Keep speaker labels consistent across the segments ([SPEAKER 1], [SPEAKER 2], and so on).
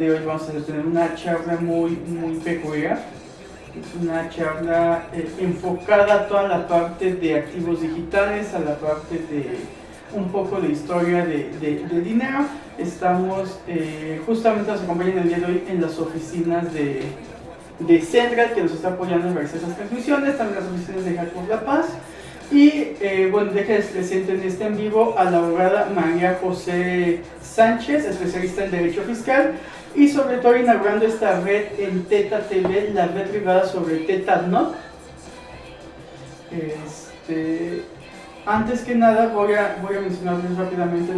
[SPEAKER 1] De hoy vamos a tener una charla muy peculiar. Es una charla enfocada a toda la parte de activos digitales, a la parte de un poco de historia de dinero. Estamos, justamente nos acompañan el día de hoy en las oficinas de Central, que nos está apoyando en realizar esas transmisiones, también las oficinas de Hack por la Paz. Y bueno, déjenles presento en este en vivo a la abogada María José Sánchez, especialista en Derecho Fiscal, y sobre todo inaugurando esta red en Teta TV, la red privada sobre TetaNot. Antes que nada voy a mencionarles rápidamente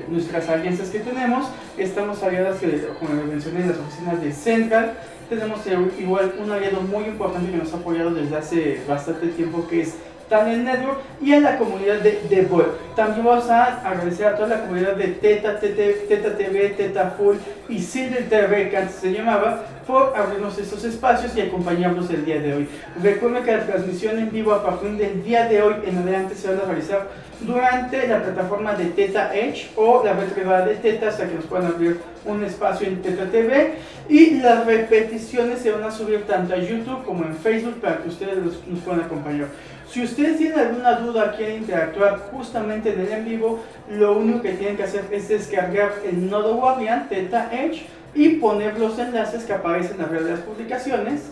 [SPEAKER 1] nuestras alianzas que tenemos. Estamos aliadas, como les mencioné, en las oficinas de Central. Tenemos igual un aliado muy importante que nos ha apoyado desde hace bastante tiempo, que es Talent Network, y a la comunidad de Devolt. También vamos a agradecer a toda la comunidad de Teta TV, Teta Full y Silver TV, que antes se llamaba, por abrirnos estos espacios y acompañarnos el día de hoy. Recuerden que la transmisión en vivo a partir del día de hoy en adelante se van a realizar durante la plataforma de Teta Edge o la red privada de Teta, hasta que nos puedan abrir un espacio en Teta TV, y las repeticiones se van a subir tanto a YouTube como en Facebook para que ustedes nos puedan acompañar. Si ustedes tienen alguna duda, quieren interactuar justamente en el en vivo, lo único que tienen que hacer es descargar el nodo Guardian Teta Edge y poner los enlaces que aparecen arriba de las publicaciones,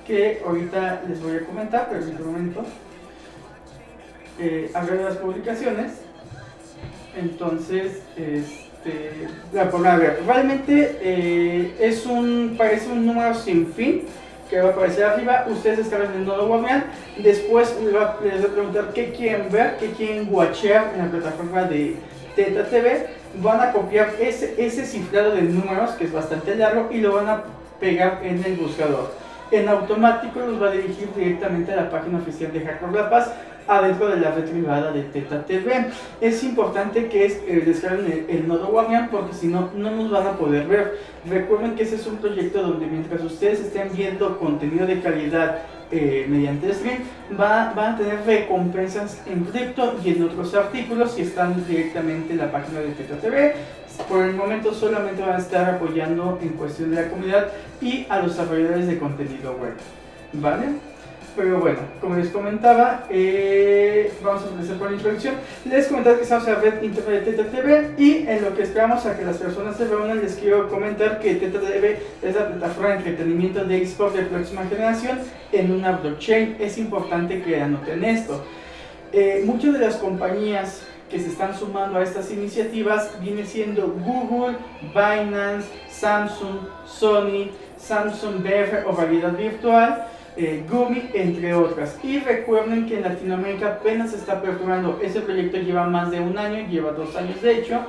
[SPEAKER 1] que ahorita les voy a comentar, pero en un momento. Arriba de las publicaciones. Entonces, a ver, realmente parece un número sin fin que va a aparecer arriba. Ustedes descargan el nodo Guardian, después les voy a preguntar qué quieren ver, qué quieren watchear en la plataforma de Teta TV. Van a copiar ese cifrado de números, que es bastante largo, y lo van a pegar en el buscador. En automático los va a dirigir directamente a la página oficial de Hack por la Paz, adentro de la red privada de Teta TV. Es importante que descarguen el nodo Guardian, porque si no, no nos van a poder ver. Recuerden que ese es un proyecto donde mientras ustedes estén viendo contenido de calidad mediante stream, van a tener recompensas en cripto y en otros artículos si están directamente en la página de Teta TV. Por el momento solamente van a estar apoyando en cuestión de la comunidad y a los desarrolladores de contenido web, ¿vale? Pero bueno, como les comentaba, vamos a empezar por la introducción. Les comentaba que estamos en la red internet de Teta TV, y en lo que esperamos a que las personas se reúnan, les quiero comentar que Teta TV es la plataforma de entretenimiento de eSport de próxima generación en una blockchain. Es importante que anoten esto. Muchas de las compañías que se están sumando a estas iniciativas viene siendo Google, Binance, Samsung, Sony, Samsung VR o realidad virtual, Gumi, entre otras. Y recuerden que en Latinoamérica apenas se está aperturando. Este proyecto lleva más de un año, lleva 2 años de hecho,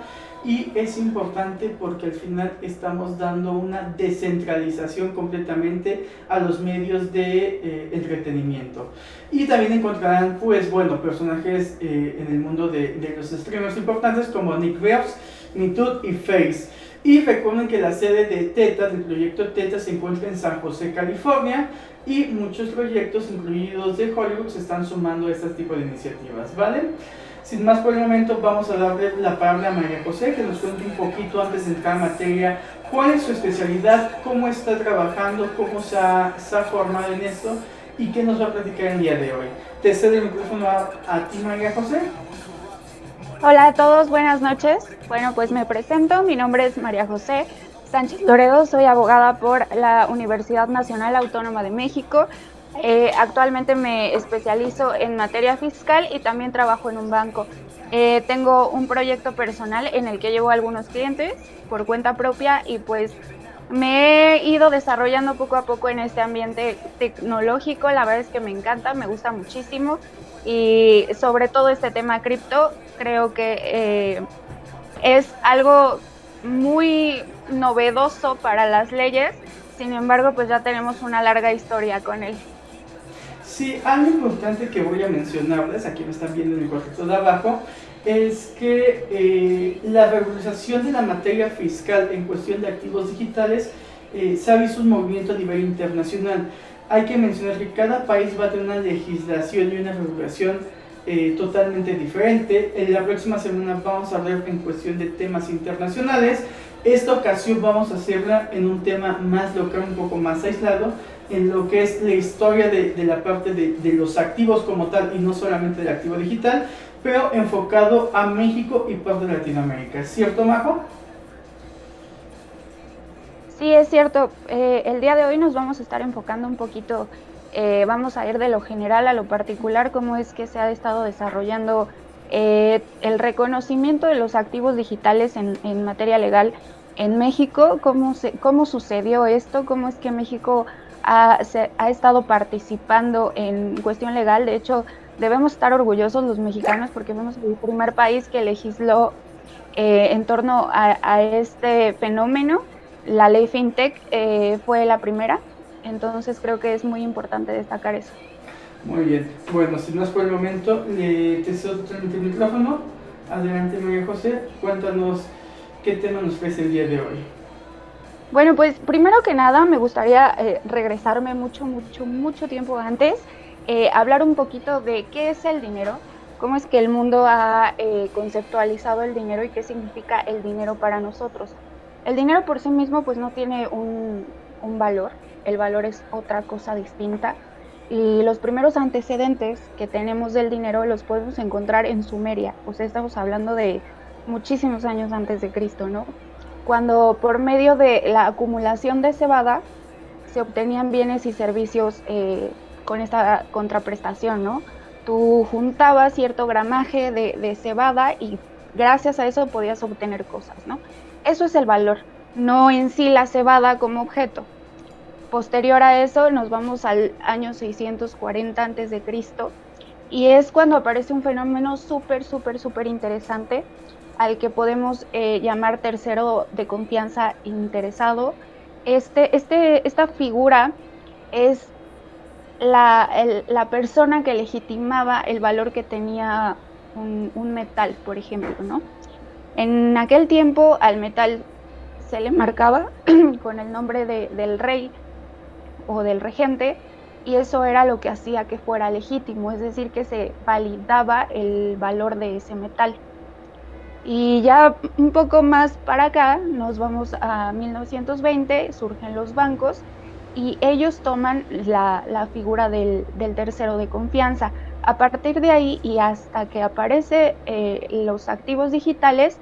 [SPEAKER 1] y es importante porque al final estamos dando una descentralización completamente a los medios de entretenimiento. Y también encontrarán, pues bueno, personajes en el mundo de los streamers importantes como Nick Reeves, Mitud y Face. Y recuerden que la sede de Teta, del proyecto Teta, se encuentra en San José, California, y muchos proyectos, incluidos de Hollywood, se están sumando a este tipo de iniciativas, ¿vale? Sin más por el momento, vamos a darle la palabra a María José, que nos cuente un poquito, antes de entrar en materia, cuál es su especialidad, cómo está trabajando, cómo se ha formado en esto y qué nos va a platicar el día de hoy. Te cedo el micrófono a ti, María José.
[SPEAKER 2] Hola a todos, buenas noches. Bueno, pues me presento, mi nombre es María José Sánchez Loredo, soy abogada por la Universidad Nacional Autónoma de México. Actualmente me especializo en materia fiscal y también trabajo en un banco. Tengo un proyecto personal en el que llevo a algunos clientes por cuenta propia, y pues me he ido desarrollando poco a poco en este ambiente tecnológico. La verdad es que me encanta, me gusta muchísimo, y sobre todo este tema cripto creo que es algo muy novedoso para las leyes. Sin embargo, pues ya tenemos una larga historia con él.
[SPEAKER 1] Sí, algo importante que voy a mencionarles, aquí me están viendo en el cuadrito de abajo, es que la regularización de la materia fiscal en cuestión de activos digitales se ha visto un movimiento a nivel internacional. Hay que mencionar que cada país va a tener una legislación y una regulación totalmente diferente. En la próxima semana vamos a hablar en cuestión de temas internacionales. Esta ocasión vamos a hacerla en un tema más local, un poco más aislado, en lo que es la historia de la parte de los activos como tal y no solamente del activo digital, pero enfocado a México y parte de Latinoamérica. ¿Cierto, Majo?
[SPEAKER 2] Sí, es cierto. El día de hoy nos vamos a estar enfocando un poquito, vamos a ir de lo general a lo particular, cómo es que se ha estado desarrollando el reconocimiento de los activos digitales en materia legal en México, cómo sucedió esto, cómo es que México ha estado participando en cuestión legal. De hecho, debemos estar orgullosos los mexicanos porque fuimos el primer país que legisló en torno a este fenómeno. La ley FinTech fue la primera, entonces creo que es muy importante destacar eso.
[SPEAKER 1] Muy bien. Bueno, si no es por el momento, te cedo totalmente el micrófono. Adelante, María José. Cuéntanos qué tema nos ofrece el día de hoy.
[SPEAKER 2] Bueno, pues primero que nada me gustaría regresarme mucho tiempo antes, hablar un poquito de qué es el dinero, cómo es que el mundo ha conceptualizado el dinero y qué significa el dinero para nosotros. El dinero por sí mismo pues no tiene un valor, el valor es otra cosa distinta y los primeros antecedentes que tenemos del dinero los podemos encontrar en Sumeria, o sea, estamos hablando de muchísimos años antes de Cristo, ¿no? Cuando por medio de la acumulación de cebada se obtenían bienes y servicios con esta contraprestación, ¿no? Tú juntabas cierto gramaje de cebada y gracias a eso podías obtener cosas, ¿no? Eso es el valor, no en sí la cebada como objeto. Posterior a eso nos vamos al año 640 antes de Cristo y es cuando aparece un fenómeno súper interesante al que podemos llamar tercero de confianza interesado. Esta figura es la persona que legitimaba el valor que tenía un metal, por ejemplo, ¿no? En aquel tiempo al metal se le marcaba con el nombre del rey o del regente, y eso era lo que hacía que fuera legítimo, es decir, que se validaba el valor de ese metal. Y ya un poco más para acá, nos vamos a 1920, surgen los bancos y ellos toman la figura del tercero de confianza. A partir de ahí y hasta que aparece los activos digitales,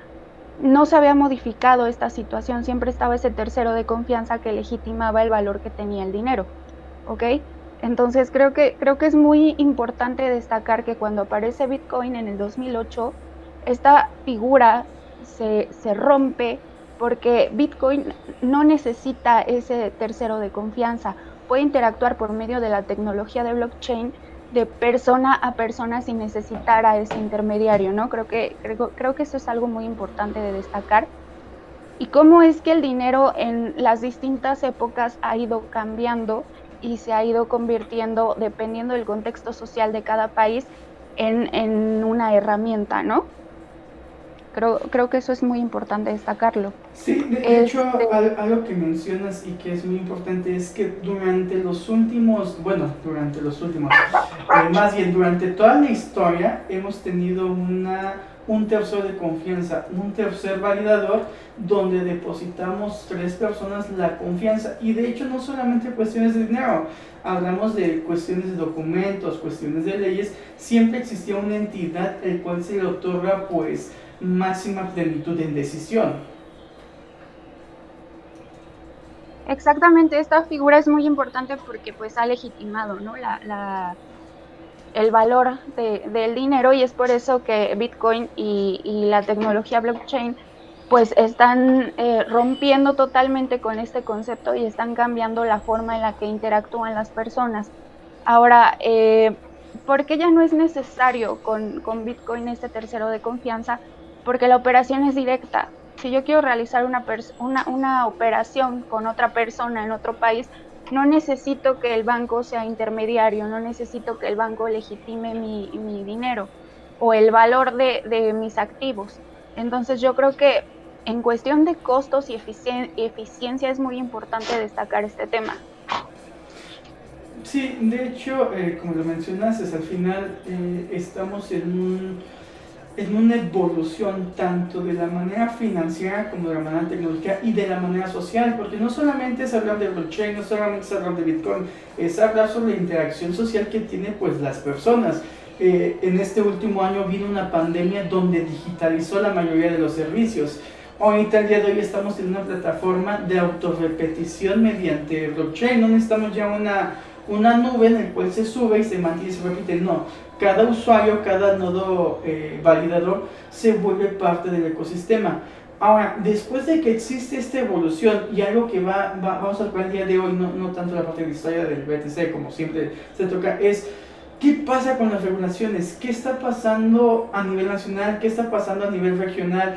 [SPEAKER 2] no se había modificado esta situación, siempre estaba ese tercero de confianza que legitimaba el valor que tenía el dinero, ¿ok? Entonces creo que es muy importante destacar que cuando aparece Bitcoin en el 2008, esta figura se rompe porque Bitcoin no necesita ese tercero de confianza, puede interactuar por medio de la tecnología de blockchain de persona a persona sin necesitar a ese intermediario, ¿no? Creo que eso es algo muy importante de destacar. Y cómo es que el dinero en las distintas épocas ha ido cambiando y se ha ido convirtiendo, dependiendo del contexto social de cada país, en una herramienta, ¿no? Creo que eso es muy importante destacarlo.
[SPEAKER 1] Sí, de hecho, algo que mencionas y que es muy importante es que durante los últimos, más bien durante toda la historia hemos tenido un tercero de confianza, un tercer validador donde depositamos tres personas la confianza, y de hecho no solamente cuestiones de dinero, hablamos de cuestiones de documentos, cuestiones de leyes, siempre existía una entidad el cual se le otorga pues máxima plenitud en decisión.
[SPEAKER 2] Exactamente, esta figura es muy importante porque pues ha legitimado, ¿no? El valor del dinero, y es por eso que Bitcoin y la tecnología blockchain pues están rompiendo totalmente con este concepto y están cambiando la forma en la que interactúan las personas. Ahora, ¿por qué ya no es necesario con Bitcoin este tercero de confianza? Porque la operación es directa. Si yo quiero realizar una operación con otra persona en otro país, no necesito que el banco sea intermediario, no necesito que el banco legitime mi dinero o el valor de mis activos. Entonces yo creo que en cuestión de costos y eficiencia es muy importante destacar este tema.
[SPEAKER 1] Sí, de hecho, como lo mencionaste, al final estamos en una evolución tanto de la manera financiera como de la manera tecnológica y de la manera social, porque no solamente es hablar de blockchain, no solamente es hablar de Bitcoin, es hablar sobre la interacción social que tienen pues las personas. En este último año vino una pandemia donde digitalizó la mayoría de los servicios. Ahorita, el día de hoy, estamos en una plataforma de autorrepetición mediante blockchain. No necesitamos ya una nube en la cual se sube y se mantiene y se repite. No, cada usuario, cada nodo validador se vuelve parte del ecosistema. Ahora, después de que existe esta evolución y algo que vamos a hablar el día de hoy, no tanto la parte de la historia del BTC como siempre se toca, es ¿qué pasa con las regulaciones? ¿Qué está pasando a nivel nacional? ¿Qué está pasando a nivel regional?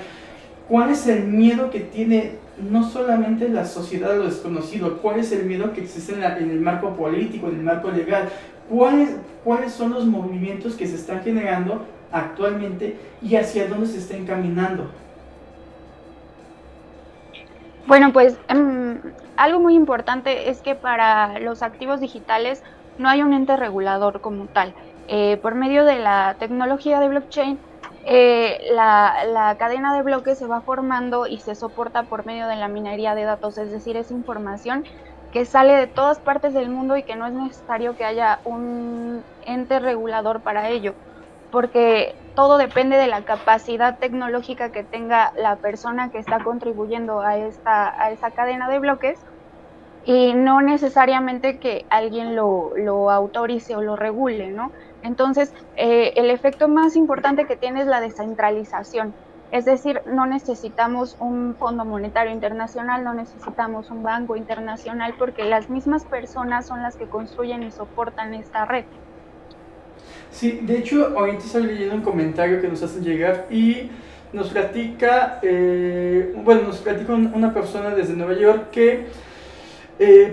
[SPEAKER 1] ¿Cuál es el miedo que tiene no solamente la sociedad a lo desconocido? ¿Cuál es el miedo que existe en el marco político, en el marco legal? ¿Cuáles son los movimientos que se están generando actualmente y hacia dónde se está encaminando?
[SPEAKER 2] Bueno, pues algo muy importante es que para los activos digitales no hay un ente regulador como tal. Por medio de la tecnología de blockchain, la cadena de bloques se va formando y se soporta por medio de la minería de datos, es decir, es información que sale de todas partes del mundo y que no es necesario que haya un ente regulador para ello, porque todo depende de la capacidad tecnológica que tenga la persona que está contribuyendo a esa cadena de bloques, y no necesariamente que alguien lo autorice o lo regule, ¿no? Entonces, el efecto más importante que tiene es la descentralización. Es decir, no necesitamos un Fondo Monetario Internacional, no necesitamos un banco internacional, porque las mismas personas son las que construyen y soportan esta red.
[SPEAKER 1] Sí, de hecho, ahorita estoy leyendo un comentario que nos hacen llegar y nos platica, nos platica una persona desde Nueva York que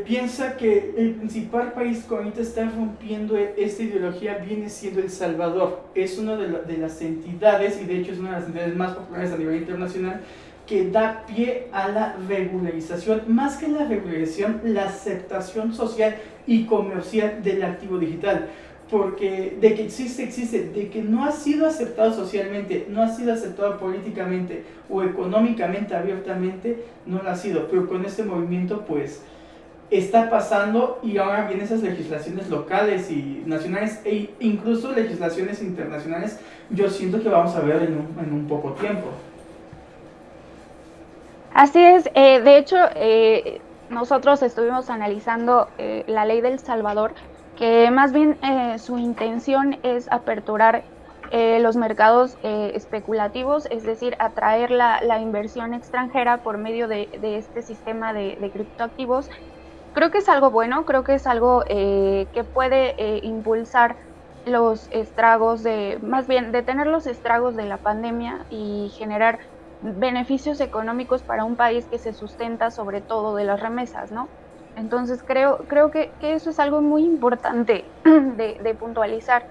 [SPEAKER 1] piensa que el principal país que ahorita está rompiendo esta ideología viene siendo El Salvador. Es una de las entidades, y de hecho es una de las entidades más populares a nivel internacional, que da pie a la regularización, más que la regularización, la aceptación social y comercial del activo digital. Porque de que existe, de que no ha sido aceptado socialmente, no ha sido aceptado políticamente o económicamente abiertamente, no lo ha sido. Pero con este movimiento pues está pasando, y ahora vienen esas legislaciones locales y nacionales e incluso legislaciones internacionales. Yo siento que vamos a ver en un poco tiempo.
[SPEAKER 2] Así es, de hecho, nosotros estuvimos analizando la ley del Salvador, que más bien su intención es aperturar los mercados especulativos, es decir, atraer la inversión extranjera por medio de este sistema de criptoactivos. Creo que es algo bueno, creo que es algo que puede impulsar los estragos más bien detener los estragos de la pandemia y generar beneficios económicos para un país que se sustenta sobre todo de las remesas, ¿no? Entonces creo que eso es algo muy importante de puntualizar,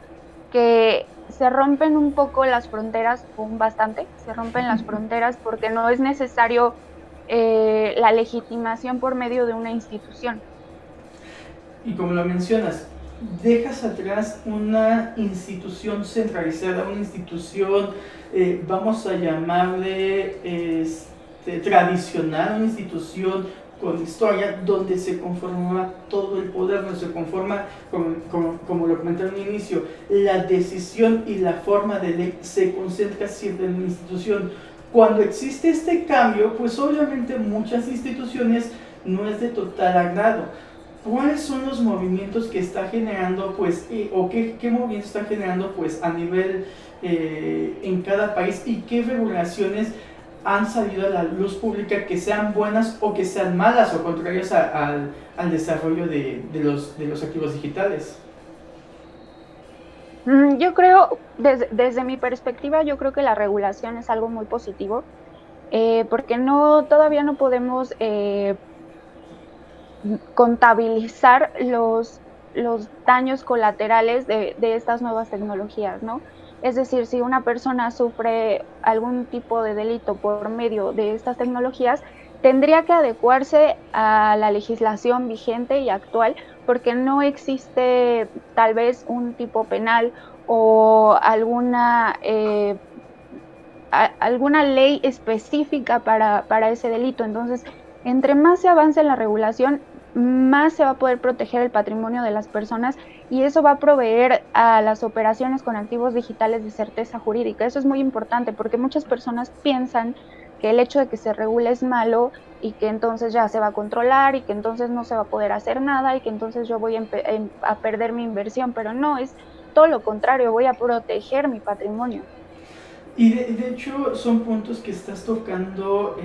[SPEAKER 2] que se rompen un poco las fronteras, bastante, se rompen las fronteras porque no es necesario la legitimación por medio de una institución.
[SPEAKER 1] Y como lo mencionas, dejas atrás una institución centralizada, una institución, vamos a llamarle tradicional, una institución con historia, donde se conforma todo el poder, donde se conforma, como lo comenté al inicio, la decisión y la forma de ley se concentra siempre en una institución. Cuando existe este cambio, pues obviamente muchas instituciones no es de total agrado. ¿Cuáles son los movimientos que está generando, pues, o qué movimientos están generando, pues, a nivel en cada país, y qué regulaciones han salido a la luz pública que sean buenas o que sean malas o contrarias al desarrollo de los activos digitales?
[SPEAKER 2] Yo creo, desde mi perspectiva, yo creo que la regulación es algo muy positivo, porque todavía no podemos contabilizar los daños colaterales de estas nuevas tecnologías, ¿no? Es decir, si una persona sufre algún tipo de delito por medio de estas tecnologías, tendría que adecuarse a la legislación vigente y actual, porque no existe tal vez un tipo penal o alguna alguna ley específica para ese delito. Entonces, entre más se avance en la regulación, más se va a poder proteger el patrimonio de las personas y eso va a proveer a las operaciones con activos digitales de certeza jurídica. Eso es muy importante porque muchas personas piensan que el hecho de que se regule es malo y que entonces ya se va a controlar y que entonces no se va a poder hacer nada y que entonces yo voy a perder mi inversión, pero no, es todo lo contrario, voy a proteger mi patrimonio.
[SPEAKER 1] Y de hecho son puntos que estás tocando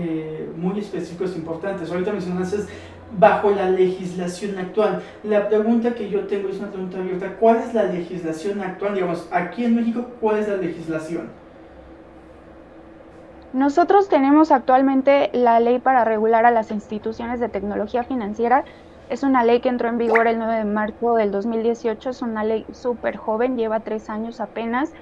[SPEAKER 1] muy específicos e importantes. Ahorita mencionaste bajo la legislación actual. La pregunta que yo tengo es una pregunta abierta. ¿Cuál es la legislación actual? Digamos, aquí en México, ¿cuál es la legislación?
[SPEAKER 2] Nosotros tenemos actualmente la ley para regular a las instituciones de tecnología financiera. Es una ley que entró en vigor el 9 de marzo del 2018. Es una ley súper joven, lleva 3 años apenas.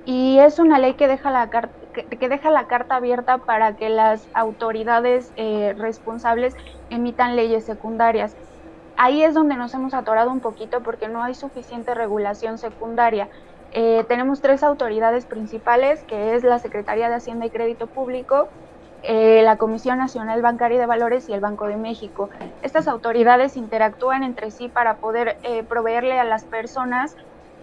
[SPEAKER 2] Y es una ley que deja que deja la carta abierta para que las autoridades responsables emitan leyes secundarias. Ahí es donde nos hemos atorado un poquito porque no hay suficiente regulación secundaria. Tenemos 3 autoridades principales, que es la Secretaría de Hacienda y Crédito Público, la Comisión Nacional Bancaria y de Valores y el Banco de México. Estas autoridades interactúan entre sí para poder proveerle a las personas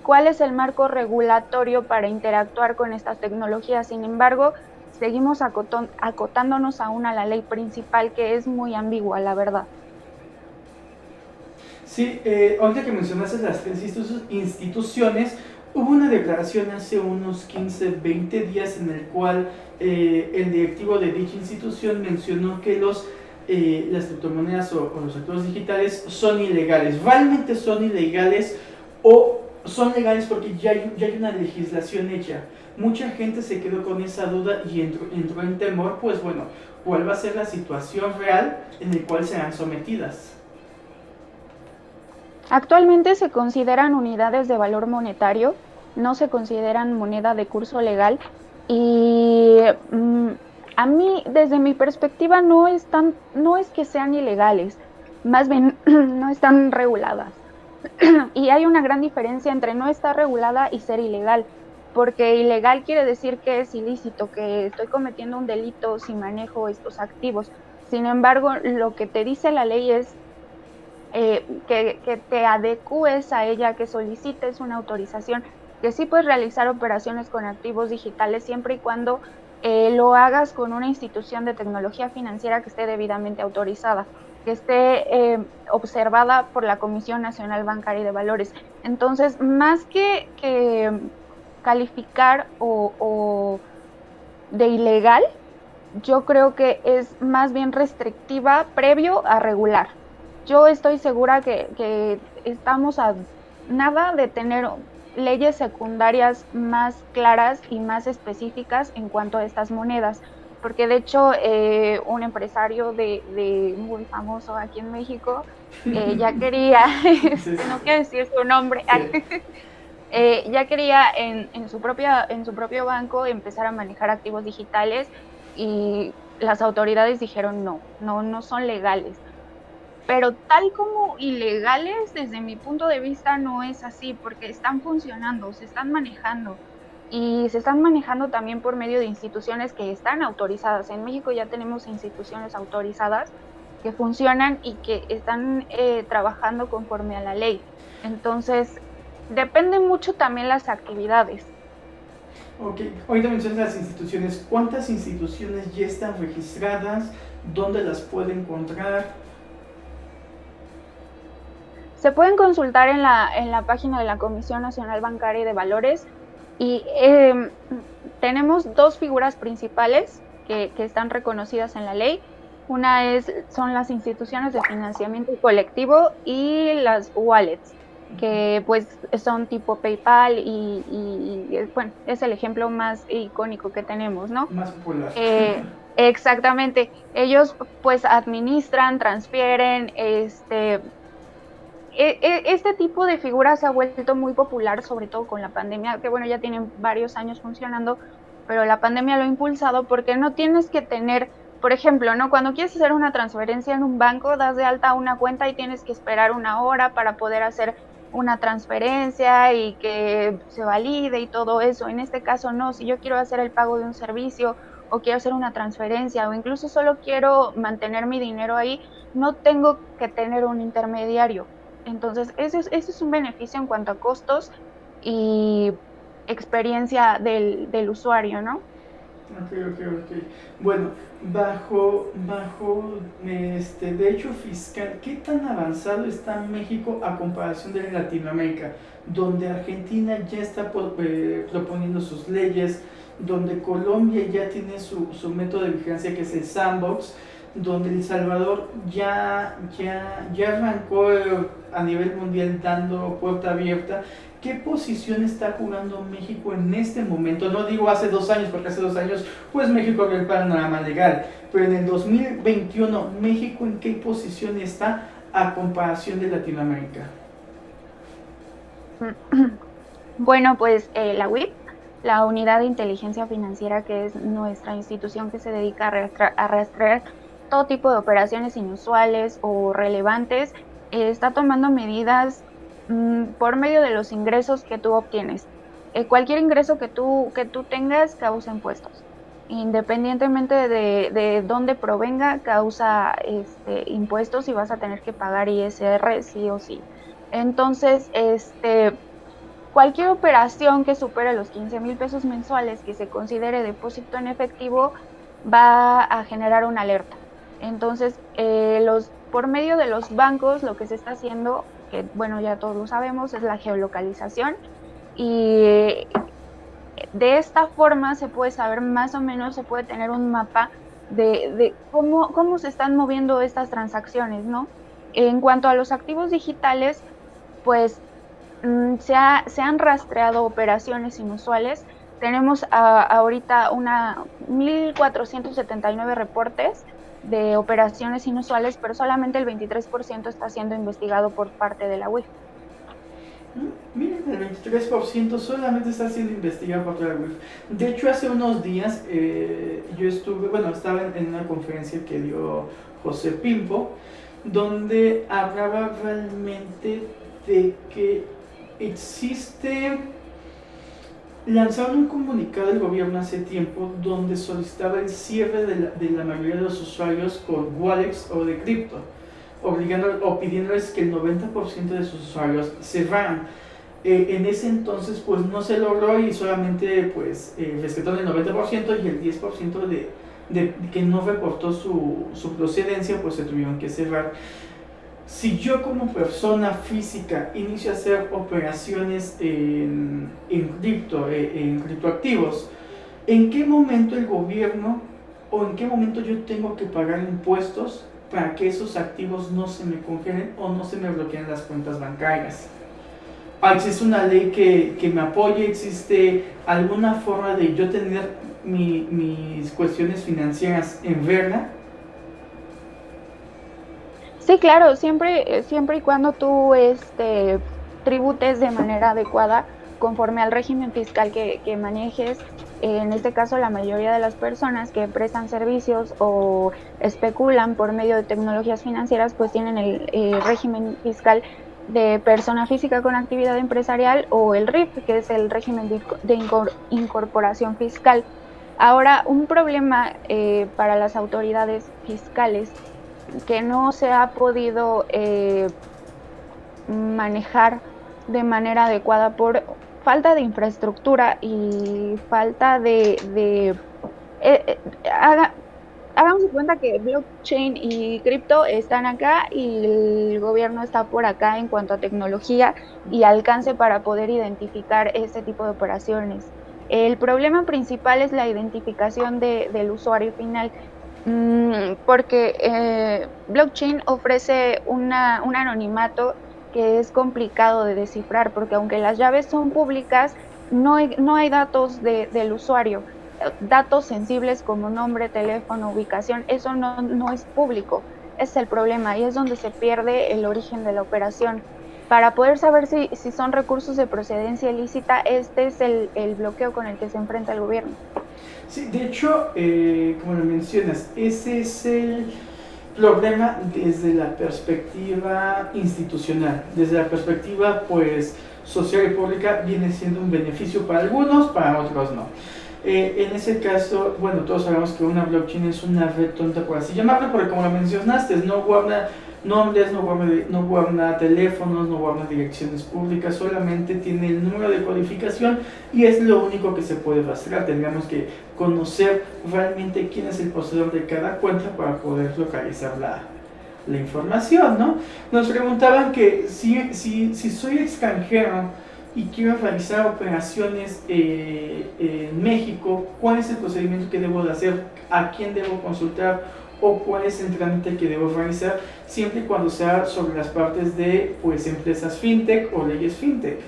[SPEAKER 2] cuál es el marco regulatorio para interactuar con estas tecnologías. Sin embargo, seguimos acotándonos aún a la ley principal, que es muy ambigua, la verdad.
[SPEAKER 1] Sí, ahorita que mencionaste las tres instituciones, hubo una declaración hace unos 15, 20 días en el cual el directivo de dicha institución mencionó que las criptomonedas o los activos digitales son ilegales. ¿Realmente son ilegales o son legales porque ya hay una legislación hecha? Mucha gente se quedó con esa duda y entró en temor, pues bueno, ¿cuál va a ser la situación real en la cual serán sometidas?
[SPEAKER 2] Actualmente se consideran unidades de valor monetario, no se consideran moneda de curso legal y a mí, desde mi perspectiva, no es que sean ilegales, más bien no están reguladas. Y hay una gran diferencia entre no estar regulada y ser ilegal, porque ilegal quiere decir que es ilícito, que estoy cometiendo un delito si manejo estos activos. Sin embargo, lo que te dice la ley es que te adecues a ella, que solicites una autorización, que sí puedes realizar operaciones con activos digitales siempre y cuando lo hagas con una institución de tecnología financiera que esté debidamente autorizada, que esté observada por la Comisión Nacional Bancaria y de Valores. Entonces, más que calificar o de ilegal, yo creo que es más bien restrictiva previo a regular. Yo estoy segura que estamos a nada de tener leyes secundarias más claras y más específicas en cuanto a estas monedas, porque de hecho un empresario muy famoso aquí en México ya quería,
[SPEAKER 1] Sí,
[SPEAKER 2] no quiero decir su nombre,
[SPEAKER 1] sí.
[SPEAKER 2] ya quería en su propio banco empezar a manejar activos digitales y las autoridades dijeron no son legales. Pero tal como ilegales, desde mi punto de vista, no es así, porque están funcionando, se están manejando y se están manejando también por medio de instituciones que están autorizadas. En México ya tenemos instituciones autorizadas que funcionan y que están trabajando conforme a la ley. Entonces, depende mucho también las actividades.
[SPEAKER 1] Ok, ahorita mencionas las instituciones. ¿Cuántas instituciones ya están registradas? ¿Dónde las puede encontrar?
[SPEAKER 2] Se pueden consultar en la página de la Comisión Nacional Bancaria y de Valores y tenemos 2 figuras principales que están reconocidas en la ley. Una son las instituciones de financiamiento colectivo y las wallets, que pues son tipo PayPal bueno, es el ejemplo más icónico que tenemos, ¿no?
[SPEAKER 1] Más popular.
[SPEAKER 2] Exactamente. Ellos pues administran, transfieren, este tipo de figuras se ha vuelto muy popular, sobre todo con la pandemia, que bueno, ya tienen varios años funcionando, pero la pandemia lo ha impulsado porque no tienes que tener, por ejemplo, ¿no? Cuando quieres hacer una transferencia en un banco, das de alta una cuenta y tienes que esperar 1 hora para poder hacer una transferencia y que se valide y todo eso. En este caso no, si yo quiero hacer el pago de un servicio o quiero hacer una transferencia o incluso solo quiero mantener mi dinero ahí, no tengo que tener un intermediario. Entonces, ese es un beneficio en cuanto a costos y experiencia del usuario, ¿no?
[SPEAKER 1] Ok, ok, ok. Bueno, derecho fiscal, ¿qué tan avanzado está México a comparación de Latinoamérica? Donde Argentina ya está proponiendo sus leyes, donde Colombia ya tiene su método de vigilancia que es el sandbox, donde El Salvador ya arrancó a nivel mundial dando puerta abierta. ¿Qué posición está jugando México en este momento? No digo hace 2 años, porque hace 2 años pues México abrió el panorama legal, pero en el 2021, ¿México en qué posición está a comparación de Latinoamérica?
[SPEAKER 2] Bueno, pues la UIF, la Unidad de Inteligencia Financiera, que es nuestra institución que se dedica a rastrear todo tipo de operaciones inusuales o relevantes, está tomando medidas por medio de los ingresos que tú obtienes. Cualquier ingreso que tú tengas causa impuestos. Independientemente de dónde provenga, causa impuestos y vas a tener que pagar ISR sí o sí. Entonces, cualquier operación que supere los 15,000 pesos mensuales que se considere depósito en efectivo va a generar una alerta. Entonces, por medio de los bancos, lo que se está haciendo, que bueno, ya todos lo sabemos, es la geolocalización y de esta forma se puede saber más o menos, se puede tener un mapa de cómo se están moviendo estas transacciones, ¿no? En cuanto a los activos digitales, pues se han rastreado operaciones inusuales. Tenemos ahorita 1,479 reportes de operaciones inusuales, pero solamente el 23% está siendo investigado por parte de la UIF.
[SPEAKER 1] Miren, el 23% solamente está siendo investigado por la UIF. De hecho, hace unos días yo estaba en una conferencia que dio José Pimpo, donde hablaba realmente de que existe. Lanzaron un comunicado del gobierno hace tiempo donde solicitaba el cierre de la mayoría de los usuarios con wallets o de cripto, obligando o pidiéndoles que el 90% de sus usuarios cerraran. En ese entonces pues no se logró y solamente pues respetaron el 90% y el 10% de que no reportó su procedencia pues se tuvieron que cerrar. Si yo como persona física inicio a hacer operaciones en criptoactivos, ¿en qué momento el gobierno o en qué momento yo tengo que pagar impuestos para que esos activos no se me congelen o no se me bloqueen las cuentas bancarias? ¿Existe una ley que me apoye? ¿Existe alguna forma de yo tener mis cuestiones financieras en regla?
[SPEAKER 2] Sí, claro, siempre y cuando tú tributes de manera adecuada conforme al régimen fiscal que manejes. En este caso, la mayoría de las personas que prestan servicios o especulan por medio de tecnologías financieras, pues tienen el régimen fiscal de persona física con actividad empresarial o el RIF, que es el régimen de incorporación fiscal. Ahora, un problema para las autoridades fiscales que no se ha podido manejar de manera adecuada por falta de infraestructura y falta hagamos de cuenta que blockchain y cripto están acá y el gobierno está por acá en cuanto a tecnología y alcance para poder identificar este tipo de operaciones. El problema principal es la identificación del usuario final, porque blockchain ofrece un anonimato que es complicado de descifrar, porque aunque las llaves son públicas, no hay datos del usuario. Datos sensibles como nombre, teléfono, ubicación, eso no es público. Ese es el problema y es donde se pierde el origen de la operación. Para poder saber si son recursos de procedencia ilícita, este es el bloqueo con el que se enfrenta el gobierno.
[SPEAKER 1] Sí, de hecho, como lo mencionas, ese es problema desde la perspectiva institucional, desde la perspectiva pues social y pública viene siendo un beneficio para algunos, para otros no. En ese caso, bueno, todos sabemos que una blockchain es una red tonta, por así llamarla, porque como lo mencionaste, no guarda nombres, no guarda teléfonos, no guarda direcciones públicas, solamente tiene el número de codificación y es lo único que se puede rastrear. Tendríamos que conocer realmente quién es el poseedor de cada cuenta para poder localizar la información, ¿no? Nos preguntaban que si soy extranjero y quiero realizar operaciones en México, ¿cuál es el procedimiento que debo de hacer? ¿A quién debo consultar? ¿O cuál es el trámite que debo realizar? Siempre y cuando sea sobre las partes de pues, empresas fintech o leyes fintech.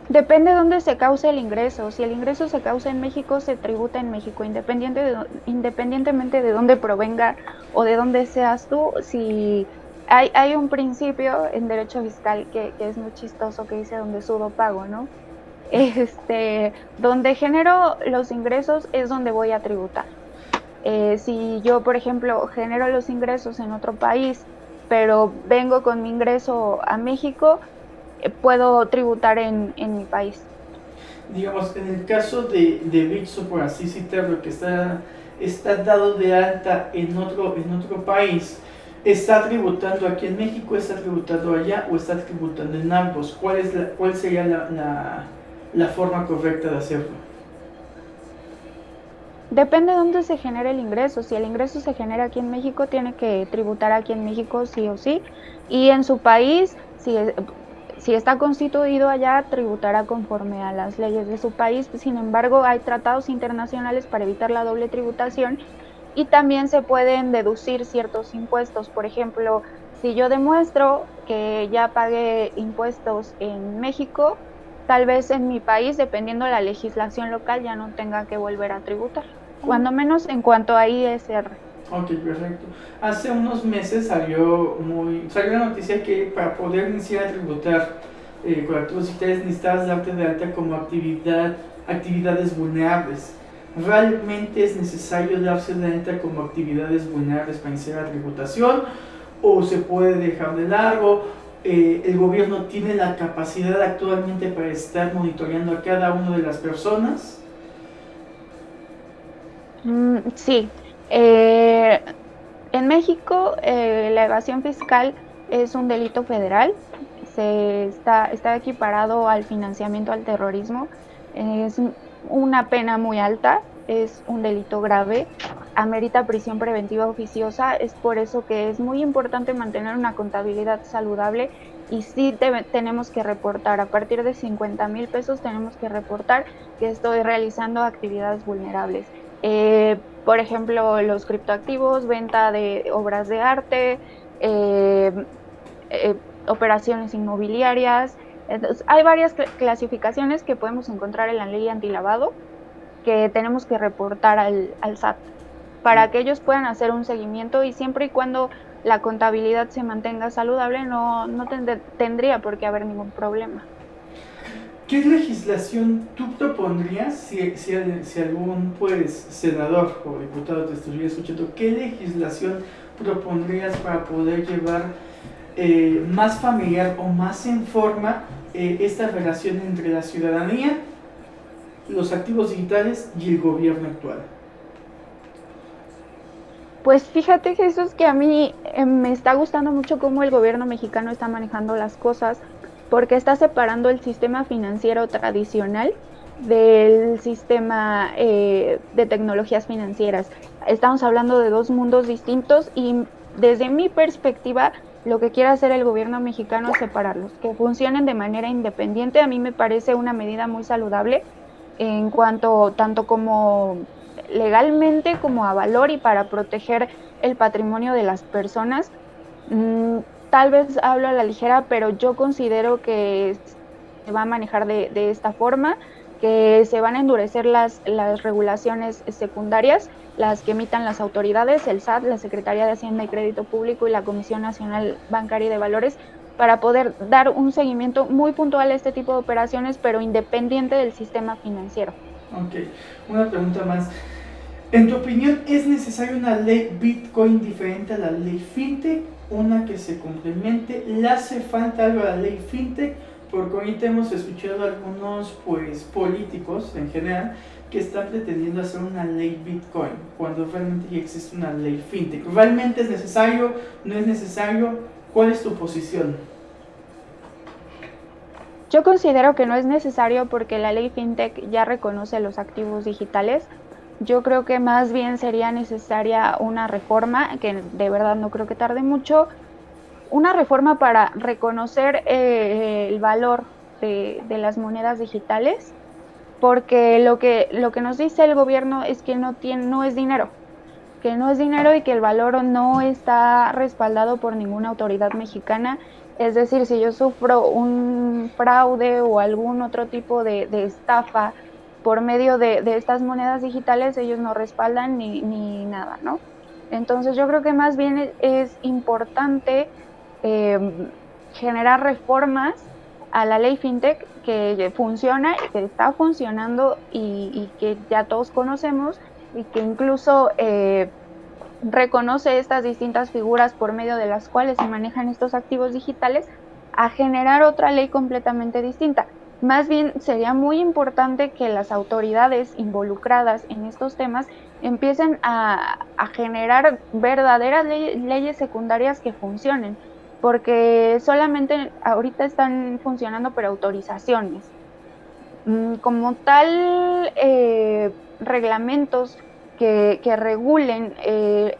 [SPEAKER 2] Depende de dónde se cause el ingreso. Si el ingreso se causa en México, se tributa en México, independientemente de dónde provenga o de dónde seas tú. Si hay un principio en derecho fiscal que es muy chistoso, que dice donde sudo pago, ¿no? Donde genero los ingresos es donde voy a tributar. Si yo, por ejemplo, genero los ingresos en otro país, pero vengo con mi ingreso a México, puedo tributar en mi país.
[SPEAKER 1] Digamos, en el caso de Bitso, por así citarlo, que está dado de alta en otro país, ¿está tributando aquí en México, está tributando allá o está tributando en ambos? ¿Cuál sería la forma correcta de hacerlo?
[SPEAKER 2] Depende de dónde se genere el ingreso. Si el ingreso se genera aquí en México, tiene que tributar aquí en México sí o sí. Y en su país, si está constituido allá, tributará conforme a las leyes de su país. Sin embargo, hay tratados internacionales para evitar la doble tributación y también se pueden deducir ciertos impuestos. Por ejemplo, si yo demuestro que ya pagué impuestos en México, tal vez en mi país, dependiendo de la legislación local, ya no tenga que volver a tributar, cuando menos en cuanto a ISR.
[SPEAKER 1] Ok, perfecto. Hace unos meses salió la noticia que para poder iniciar a tributar con activos digitales necesitabas darte de alta como actividades vulnerables. ¿Realmente es necesario darse de alta como actividades vulnerables para iniciar la tributación? ¿O se puede dejar de largo? ¿El gobierno tiene la capacidad actualmente para estar monitoreando a cada una de las personas?
[SPEAKER 2] Sí. En México, la evasión fiscal es un delito federal. Está equiparado al financiamiento al terrorismo. Es una pena muy alta, es un delito grave, amerita prisión preventiva oficiosa. Es por eso que es muy importante mantener una contabilidad saludable y sí tenemos que reportar. A partir de 50,000 pesos tenemos que reportar que estoy realizando actividades vulnerables. Por ejemplo, los criptoactivos, venta de obras de arte, operaciones inmobiliarias. Entonces, hay varias clasificaciones que podemos encontrar en la ley antilavado que tenemos que reportar al SAT para que ellos puedan hacer un seguimiento y siempre y cuando la contabilidad se mantenga saludable no tendría por qué haber ningún problema.
[SPEAKER 1] ¿Qué legislación tú propondrías si algún senador o diputado te estuviera escuchando? ¿Qué legislación propondrías para poder llevar más familiar o más en forma esta relación entre la ciudadanía, los activos digitales y el gobierno actual?
[SPEAKER 2] Pues fíjate, Jesús, que a mí me está gustando mucho cómo el gobierno mexicano está manejando las cosas, porque está separando el sistema financiero tradicional del sistema de tecnologías financieras. Estamos hablando de dos mundos distintos y desde mi perspectiva, lo que quiere hacer el gobierno mexicano es separarlos, que funcionen de manera independiente. A mí me parece una medida muy saludable en cuanto tanto como legalmente como a valor y para proteger el patrimonio de las personas. Tal vez hablo a la ligera, pero yo considero que se va a manejar de esta forma, que se van a endurecer las regulaciones secundarias, las que emitan las autoridades, el SAT, la Secretaría de Hacienda y Crédito Público y la Comisión Nacional Bancaria y de Valores, para poder dar un seguimiento muy puntual a este tipo de operaciones, pero independiente del sistema financiero.
[SPEAKER 1] Ok, una pregunta más. En tu opinión, ¿es necesaria una ley Bitcoin diferente a la ley FinTech? Una que se complemente. ¿Le hace falta algo a la ley FinTech? Porque ahorita hemos escuchado a algunos pues, políticos en general que están pretendiendo hacer una ley Bitcoin cuando realmente ya existe una ley FinTech. ¿Realmente es necesario? ¿No es necesario? ¿Cuál es tu posición?
[SPEAKER 2] Yo considero que no es necesario porque la ley FinTech ya reconoce los activos digitales. Yo creo que más bien sería necesaria una reforma, que de verdad no creo que tarde mucho, una reforma para reconocer el valor de las monedas digitales, porque lo que nos dice el gobierno es que no es dinero, que no es dinero y que el valor no está respaldado por ninguna autoridad mexicana. Es decir, si yo sufro un fraude o algún otro tipo de estafa por medio de estas monedas digitales, ellos no respaldan ni nada, ¿no? Entonces yo creo que más bien es importante eh, generar reformas a la ley FinTech que funciona y que está funcionando y que ya todos conocemos y que incluso reconoce estas distintas figuras por medio de las cuales se manejan estos activos digitales, a generar otra ley completamente distinta. Más bien sería muy importante que las autoridades involucradas en estos temas empiecen a generar verdaderas leyes secundarias que funcionen, porque solamente ahorita están funcionando por autorizaciones. Como tal, reglamentos que regulen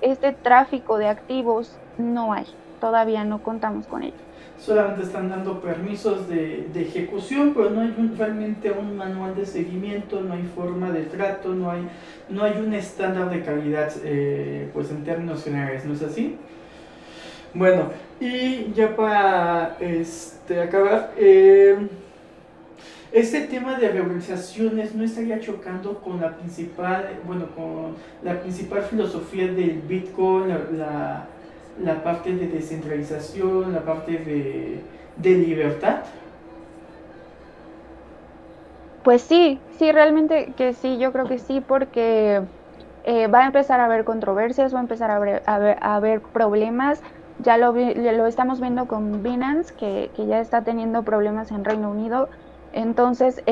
[SPEAKER 2] este tráfico de activos no hay, todavía no contamos con ello.
[SPEAKER 1] Solamente están dando permisos de ejecución, pero no hay realmente un manual de seguimiento, no hay forma de trato, no hay un estándar de calidad pues en términos generales, ¿no es así? Bueno, y ya para acabar, este tema de reorganizaciones no estaría chocando con la principal, bueno, con la principal filosofía del Bitcoin, la parte de descentralización, la parte de libertad.
[SPEAKER 2] Pues sí, sí, realmente que sí, yo creo que sí, porque va a empezar a haber controversias, va a empezar a haber problemas. Ya lo estamos viendo con Binance, que ya está teniendo problemas en Reino Unido. Entonces,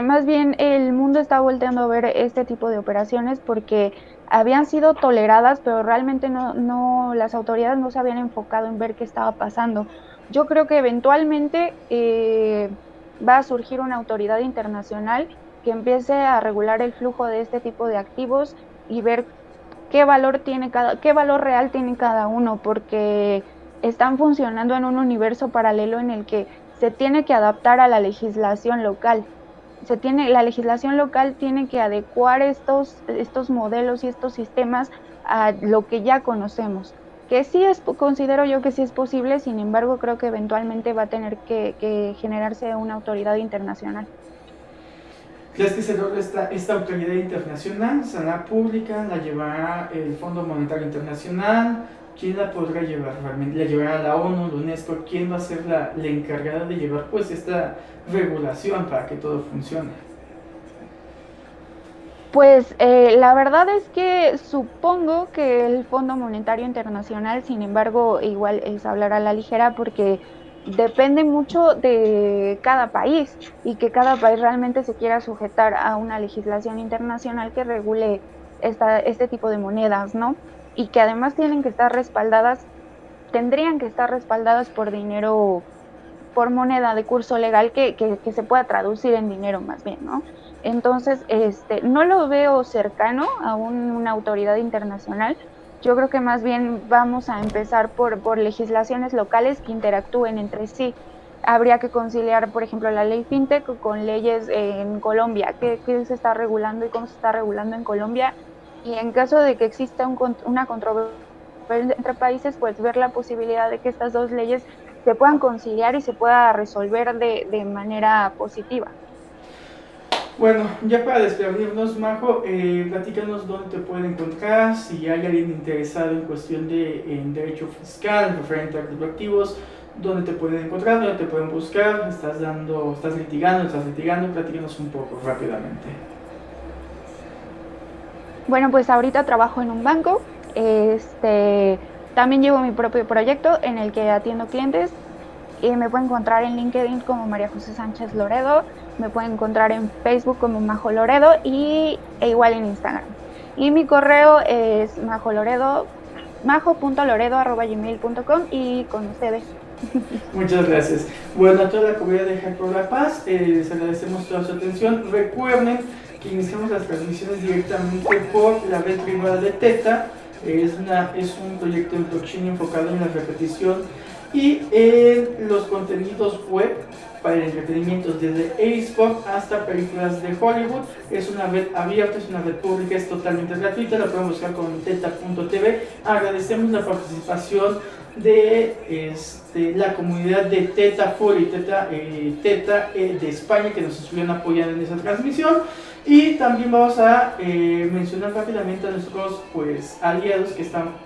[SPEAKER 2] más bien el mundo está volteando a ver este tipo de operaciones porque habían sido toleradas, pero realmente las autoridades no se habían enfocado en ver qué estaba pasando. Yo creo que eventualmente va a surgir una autoridad internacional que empiece a regular el flujo de este tipo de activos y ver qué valor real tiene cada uno, porque están funcionando en un universo paralelo en el que se tiene que adaptar a la legislación local. La legislación local tiene que adecuar estos modelos y estos sistemas a lo que ya conocemos. Que sí considero yo que sí es posible, sin embargo, creo que eventualmente va a tener que generarse una autoridad internacional.
[SPEAKER 1] ¿Crees que se logra esta autoridad internacional? ¿Será pública? ¿La llevará el Fondo Monetario Internacional? ¿Quién la podrá llevar realmente? ¿La llevará la ONU, la UNESCO? ¿Quién va a ser la encargada de llevar pues esta regulación para que todo funcione?
[SPEAKER 2] Pues la verdad es que supongo que el Fondo Monetario Internacional, sin embargo, igual es hablar a la ligera porque depende mucho de cada país y que cada país realmente se quiera sujetar a una legislación internacional que regule este tipo de monedas, ¿no? Y que además tendrían que estar respaldadas por dinero, por moneda de curso legal que se pueda traducir en dinero más bien, ¿no? Entonces, no lo veo cercano a una autoridad internacional. Yo creo que más bien vamos a empezar por legislaciones locales que interactúen entre sí. Habría que conciliar, por ejemplo, la ley FinTech con leyes en Colombia, qué se está regulando y cómo se está regulando en Colombia. Y en caso de que exista una controversia entre países, pues ver la posibilidad de que estas dos leyes se puedan conciliar y se pueda resolver de manera positiva.
[SPEAKER 1] Bueno, ya para despedirnos, Majo, platícanos dónde te pueden encontrar, si hay alguien interesado en cuestión en derecho fiscal, referente a criptoactivos, dónde te pueden encontrar, dónde te pueden buscar, estás litigando, platícanos un poco rápidamente.
[SPEAKER 2] Bueno, pues ahorita trabajo en un banco. También llevo mi propio proyecto en el que atiendo clientes. Y me pueden encontrar en LinkedIn como María José Sánchez Loredo, me pueden encontrar en Facebook como Majo Loredo e igual en Instagram. Y mi correo es majo.loredo@gmail.com y con ustedes.
[SPEAKER 1] Muchas gracias. Bueno, a toda la comunidad de Hack por la Paz, les agradecemos toda su atención. Recuerden que iniciamos las transmisiones directamente por la red privada de Theta. Es un proyecto en blockchain enfocado en la repetición y en los contenidos web para el entretenimiento, desde eSport hasta películas de Hollywood. Es una red abierta, es una red pública, es totalmente gratuita, la pueden buscar con teta.tv. Agradecemos la participación de la comunidad de Theta Full y Theta de España, que nos estuvieron apoyando en esa transmisión. Y también vamos a mencionar rápidamente a nuestros aliados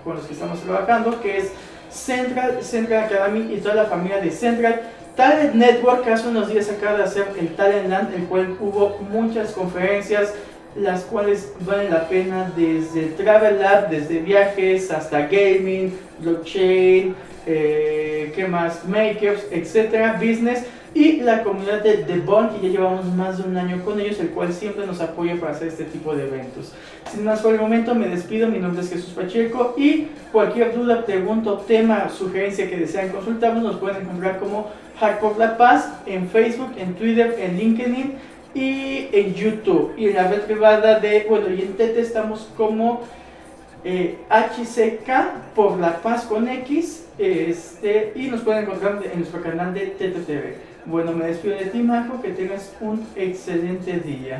[SPEAKER 1] con los que estamos trabajando, que es Central Academy y toda la familia de Central Talent Network, que hace unos días acaba de hacer el Talent Land, el cual hubo muchas conferencias, las cuales valen la pena, desde Travel Lab, desde viajes hasta gaming, blockchain, ¿qué más? Makers, etcétera, business. Y la comunidad de The Bond, que ya llevamos más de un año con ellos, el cual siempre nos apoya para hacer este tipo de eventos. Sin más por el momento, me despido. Mi nombre es Jesús Pacheco y cualquier duda, pregunta, tema, sugerencia que desean consultarnos, nos pueden encontrar como Hack por la Paz en Facebook, en Twitter, en LinkedIn y en YouTube. Y en la red privada y en Teta estamos como HCK por la Paz con X, y nos pueden encontrar en nuestro canal de Teta TV. Bueno, me despido de ti, Majo, que tengas un excelente día.